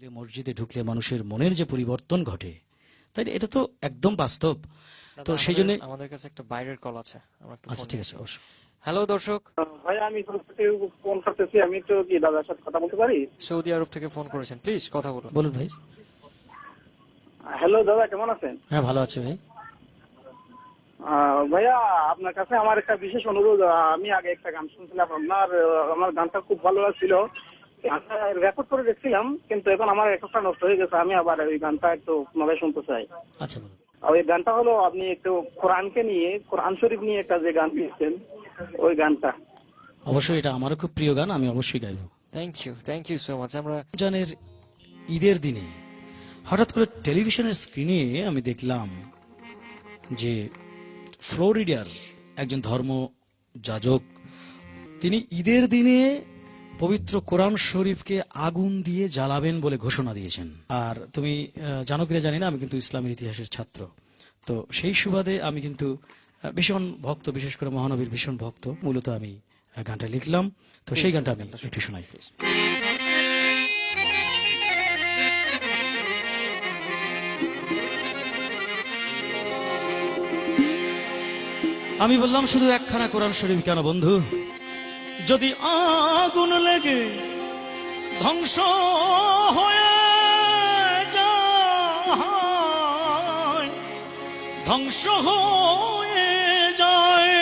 মসজিদে ঢুকলে মানুষের মনের যে পরিবর্তন ঘটে, তাই না? এটা তো একদম বাস্তব। তো সেই জন্য আমাদের কাছে একটা বাইরের কল আছে, আমরা একটু আচ্ছা, ফোন ঠিক নিচ্ছি। আছে, অবশ্যই। হ্যালো দর্শক, ভাই আমি ফোন করতেছি। আমি তো কি দাদার সাথে কথা বলতে পারি? সৌদি আরব থেকে ফোন করেছেন, প্লিজ কথা বলুন। বলুন ভাই। হ্যালো দাদা, কেমন আছেন? হ্যাঁ, ভালো আছে ভাই। ভাইয়া আপনার কাছে আমার একটা বিশেষ অনুরোধ। আমি আগে একটা গান শুনছিলাম আপনার, আমার গানটা খুব ভালো লাগছিল, রেকর্ড করে দেখছিলাম, কিন্তু এখন আমার রেকর্ডটা নষ্ট হয়ে গেছে। আমি আবার ওই গানটা একটু পুনরায় শুনতে চাই। আচ্ছা, বলুন। ওই গানটা হলো আপনি একটু কোরআনকে নিয়ে, কোরআন শরীফ নিয়ে একটা যে গান দিয়েছেন, ওই গানটা। অবশ্যই, এটা আমারও খুব প্রিয় গান, আমি অবশ্যই গাইবো। Thank you so much. আমরা রমজানের ঈদের দিনে হঠাৎ করে টেলিভিশনের স্ক্রিনে আমি দেখলাম যে ফ্লোরিডার একজন ধর্ম যাজক, তিনি ঈদের দিনে পবিত্র কোরআন শরীফকে আগুন দিয়ে জ্বালাবেন বলে ঘোষণা দিয়েছেন। আর তুমি জানো কিনা জানি না, আমি কিন্তু ইসলামের ইতিহাসের ছাত্র। তো সেই সুবাদে আমি কিন্তু ভীষণ ভক্ত, বিশেষ করে মহানবীর ভীষণ ভক্ত। মূলত আমি গানটা লিখলাম, তো সেই গানটা আমি একটু শোনাই। আমি বললাম, শুধু একখানা কোরআন শরীফ কেন বন্ধু, যদি আগুন লেগে ধ্বংস হয়ে যায়, ধ্বংস হয়ে যায়,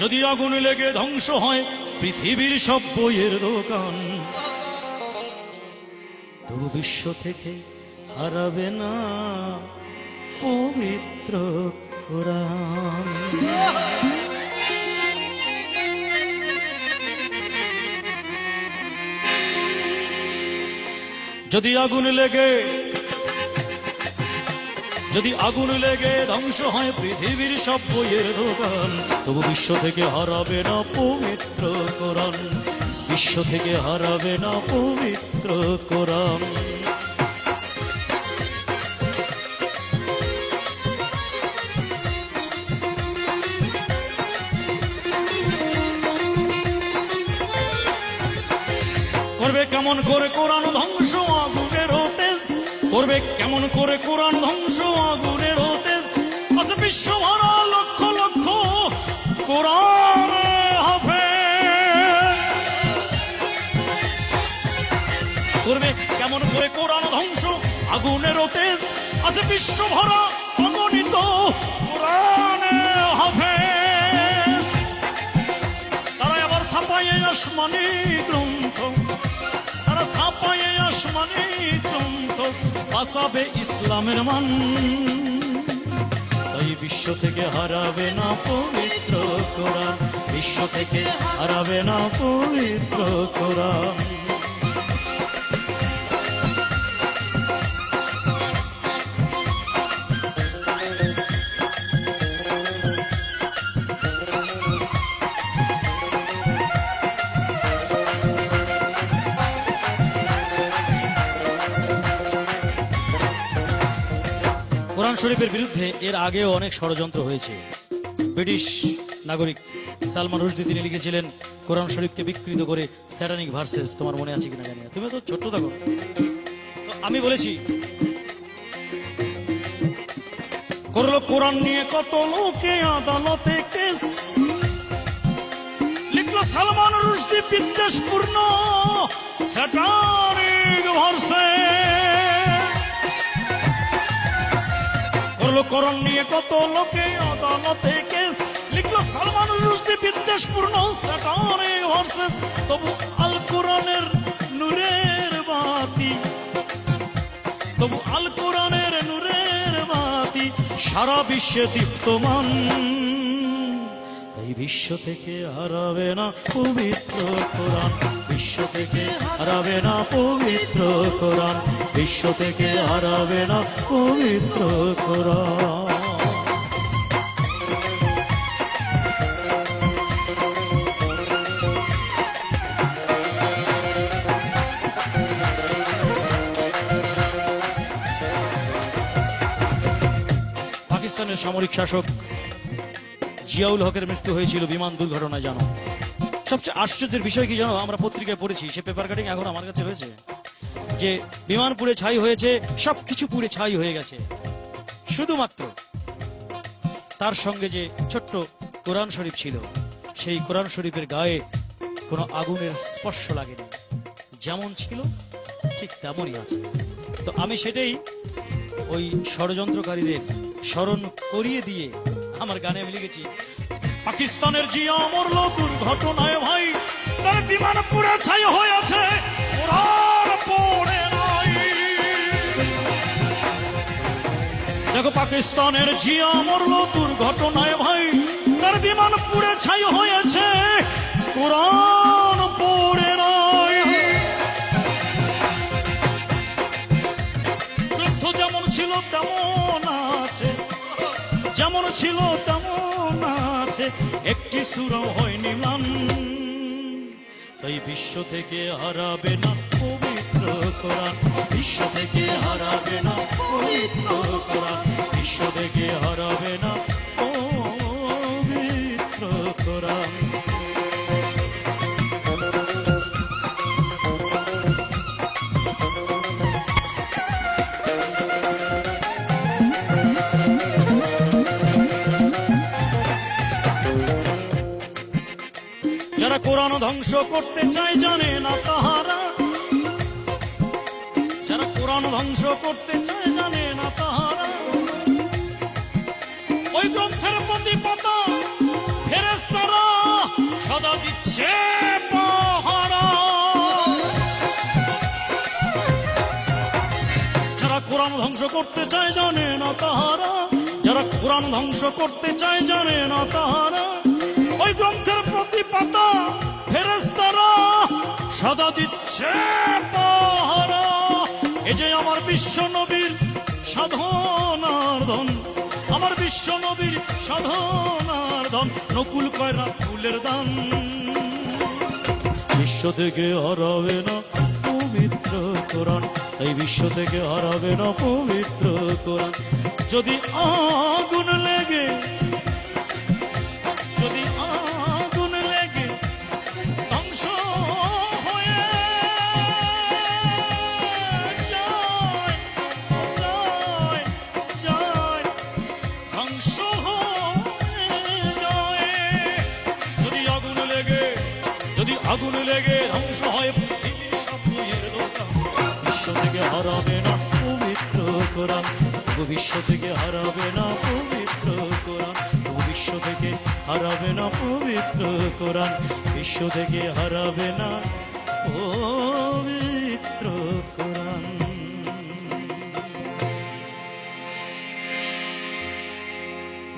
যদি আগুন লেগে ধ্বংস হয় পৃথিবীর সব বইয়ের দোকান, তবু বিশ্ব থেকে হারাবে না পবিত্র কোরআন। যদি আগুন লেগে ধ্বংস হয় পৃথিবীর সব বইয়ের দোকান, তবু বিশ্ব থেকে হারাবে না পবিত্র কোরআন, বিশ্ব থেকে হারাবে না পবিত্র কোরআন। করবে কেমন করে কোরআন ধ্বংস আগুনের তেজ, করবে কেমন করে কোরআন ধ্বংস আগুনের তেজ, আছে বিশ্ব ভরা লক্ষ লক্ষ কোরআন হাফেজ। করবে কেমন করে কোরআন ধ্বংস আগুনের তেজ, আছে বিশ্ব ভরা অগণিত কোরআন হাফেজ। তারা আবার ছাপায় আসমানি গ্রন্থ, ছাপায় আসমানি গ্রন্থ, বাঁচাবে ইসলামের মান, তাই বিশ্ব থেকে হারাবে না পবিত্র কোরআন, বিশ্ব থেকে হারাবে না পবিত্র কোরআন। কোরআন শরীফের বিরুদ্ধে এর আগেও অনেক ষড়যন্ত্র হয়েছে। ব্রিটিশ নাগরিক সালমান রুশদি তিনি লিখেছিলেন কোরআন শরীফকে বিকৃত করে স্যাটানিক ভার্সেস, তোমার মনে আছে কিনা জানি না, তুমি তো ছোট্ট থাকো। তো আমি বলেছি, করলো কোরআন নিয়ে কত লোকে আদালতে কেস, লিখলো সালমান রুশদি বিদ্বেষপূর্ণ স্যাটানিক ভার্সেস। করলো কোরআন নিয়ে কত লোকে আদালতে কেস, লিখলো সালমান রুশদি বিদ্বেষপূর্ণ স্যাটানিক ভার্সেস। তবু আল কোরআনের নূরের বাতি, তবু আল কোরআনের নূরের বাতি সারা বিশ্বে দীপ্তমান, তাই বিশ্ব থেকে হারাবে না পবিত্র কোরআন, বিশ্ব থেকে হারাবে না পবিত্র কোরআন, বিশ্ব থেকে হারাবে না পবিত্র কোরআন। পাকিস্তানের সামরিক শাসক জিয়াউল হকের মৃত্যু হয়েছিল বিমান দুর্ঘটনায়, জানো। সবচেয়ে আশ্চর্যের বিষয় কি জানো, আমরা পত্রিকায় পড়েছি, সে পেপার কাটিং এখন আমার কাছে রয়েছে। যে বিমান পুড়ে ছাই হয়েছে, সবকিছু পুড়ে ছাই হয়ে গেছে, শুধুমাত্র তার সঙ্গে যে ছোট্ট কোরআন শরীফ ছিল, সেই কোরআন শরীফের গায়ে কোনো আগুনের স্পর্শ লাগেনি, যেমন ছিল ঠিক তেমনই আছে। তো আমি সেটাই ওই ষড়যন্ত্রকারীদের স্মরণ করিয়ে দিয়ে আমার গানে আমি লিখেছি, পাকিস্তানের জিয়া মরল দুর্ঘটনায় ভাই, তার বিমান পুড়ে ছাই হয়েছে, কোরআন পড়ে নাই। দেখো পাকিস্তানের জিয়া মরল দুর্ঘটনায় ভাই, তার বিমান পুড়ে ছাই হয়েছে, কোরআন পড়ে নাই। গ্রন্থ যেমন ছিল তেমন আছে, যেমন ছিল তেমন আছে, একটি সূরাও হয়নি ম্লান। তাই বিশ্ব থেকে হারাবে না পবিত্র কোরআন, বিশ্ব থেকে হারাবে না পবিত্র কোরআন, বিশ্ব থেকে হারাবে না পবিত্র কোরআন। যারা কোরআন ধ্বংস করতে চায় জানে না তাহারা, যারা কোরআন ধ্বংস করতে চায় জানে না তাহারা, ওই গ্রন্থের প্রতি পাতা ফেরেশতারা সদা দিচ্ছে পাহারা। যারা কোরআন ধ্বংস করতে চায় জানে না তাহারা, যারা কোরআন ধ্বংস করতে চায় জানে না তাহারা, ওই গ্রন্থের প্রতি পাতা ফেরেশতারা সদা দিচ্ছে পাহারা। এ যে আমার বিশ্ব নবীর সাধনার ধন, আমার বিশ্ব নবীর সাধনার ধন, নকুল কয়রা ফুলের দান। বিশ্ব থেকে হারাবে না পবিত্র কোরআন, তাই বিশ্ব থেকে হারাবে না পবিত্র কোরআন। যদি আগুন লেগে, যদি আগুন লেগে ধ্বংস হয়ে যায়, যায়, যায়, ধ্বংস হয়ে যায়। যদি আগুন লেগে, যদি আগুন লেগে ধ্বংস হয় পৃথিবীর সব বইয়ের দোকান, বিশ্ব থেকে হারাবে না পবিত্র কোরআন, বিশ্ব থেকে হারাবে না পবিত্র কোরআন, বিশ্ব থেকে হারাবে না পবিত্র কোরআন, বিশ্ব থেকে হারাবে না পবিত্র কোরআন।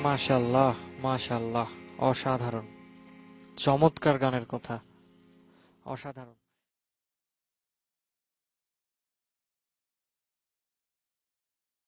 মাশাআল্লাহ, মাশাআল্লাহ, অসাধারণ, চমৎকার গানের কথা, অসাধারণ।